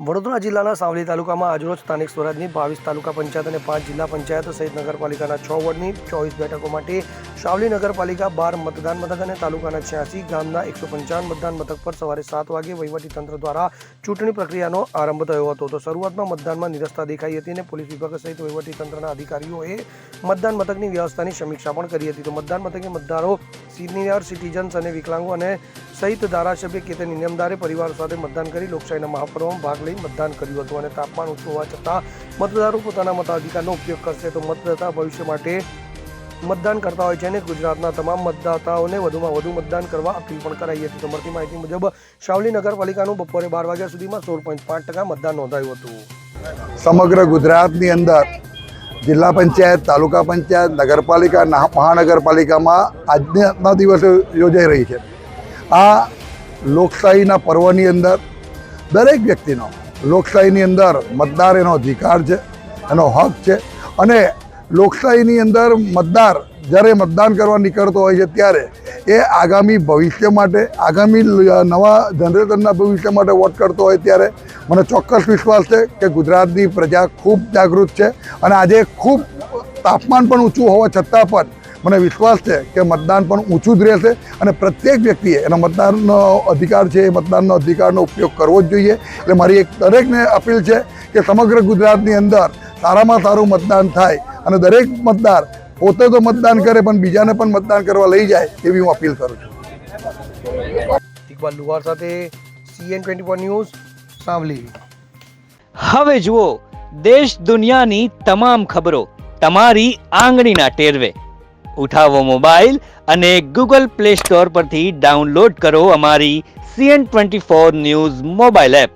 વડોદરા જિલ્લાના સાવલી તાલુકામાં આજરોજ સ્થાનિક સ્વરાજની 22 તાલુકા પંચાયત અને 5 જિલ્લા પંચાયત સહિત નગરપાલિકાના 6 વોર્ડની 24 બેઠકો માટે સાવલી નગરપાલિકા 12 મતદાન મથક અને તાલુકાના 86 ગામના 155 મતદાન મથક પર સવારે 7 વાગે વહીવટીતંત્ર દ્વારા ચૂંટણી પ્રક્રિયાનો આરંભ થયો હતો. તો શરૂઆતમાં મતદાનમાં નિરસ્તા દેખાઈ હતી અને પોલીસ વિભાગ સહિત વહીવટીતંત્રના અધિકારીઓએ મતદાન મથકની વ્યવસ્થાની સમીક્ષા પણ કરી હતી. તો મતદાન મથકે મતદારો, સિનિયર સિટીઝન્સ અને વિકલાંગો અને સહિત ધારાસભ્ય કેતન ઇનામદારે પરિવારો સાથે મતદાન કરી લોકશાહીના મહાપર્વમાં ભાગ લઈ મતદાન કર્યું હતું. અને તાપમાન ઓછું હોવા છતાં મતદારો પોતાના મતાધિકારનો ઉપયોગ કરશે. તો મતદાતા ભવિષ્ય માટે મતદાન કરતા હોય છે અને ગુજરાતના તમામ મતદાતાઓને વધુમાં વધુ મતદાન કરવા અપીલ પણ કરાઈ હતી. તો મળતી માહિતી મુજબ સાવલી નગરપાલિકાનું બપોરે 12 વાગ્યા સુધીમાં 16.5% મતદાન નોંધાયું હતું. સમગ્ર ગુજરાતની અંદર જિલ્લા પંચાયત, તાલુકા પંચાયત, નગરપાલિકા, મહાનગરપાલિકામાં આજના દિવસે યોજાઈ રહી છે. આ લોકશાહીના પર્વની અંદર દરેક વ્યક્તિનો લોકશાહીની અંદર મતદાર એનો અધિકાર છે, એનો હક છે. અને લોકશાહીની અંદર મતદાર જ્યારે મતદાન કરવા નીકળતો હોય છે ત્યારે એ આગામી ભવિષ્ય માટે, આગામી નવા જનરેશનના ભવિષ્ય માટે વોટ કરતો હોય ત્યારે મને ચોક્કસ વિશ્વાસ છે કે ગુજરાતની પ્રજા ખૂબ જાગૃત છે. અને આજે ખૂબ તાપમાન પણ ઊંચું હોવા છતાં પણ મને વિશ્વાસ છે કે મતદાન પણ ઊંચું જ રહેશે. અને પ્રત્યેક વ્યક્તિએ એનો મતદાનનો અધિકાર છે, એ મતદાનનો અધિકારનો ઉપયોગ કરવો જ જોઈએ. એટલે મારી એક દરેકને અપીલ છે કે સમગ્ર ગુજરાતની અંદર સારામાં સારું મતદાન થાય અને દરેક મતદાર પોતે તો મતદાન કરે પણ બીજાને પણ મતદાન કરવા લઈ જાય એવી હું અપીલ કરું છું. ઇકબાલ લુહાર સાથે CN24 ન્યૂઝ, સાવલી. હવે જુઓ દેશ દુનિયાની તમામ ખબરો તમારી આંગળીના ટેરવે. ઉઠાવો મોબાઈલ અને Google Play Store પરથી ડાઉનલોડ કરો અમારી CN24 ન્યૂઝ મોબાઈલ એપ.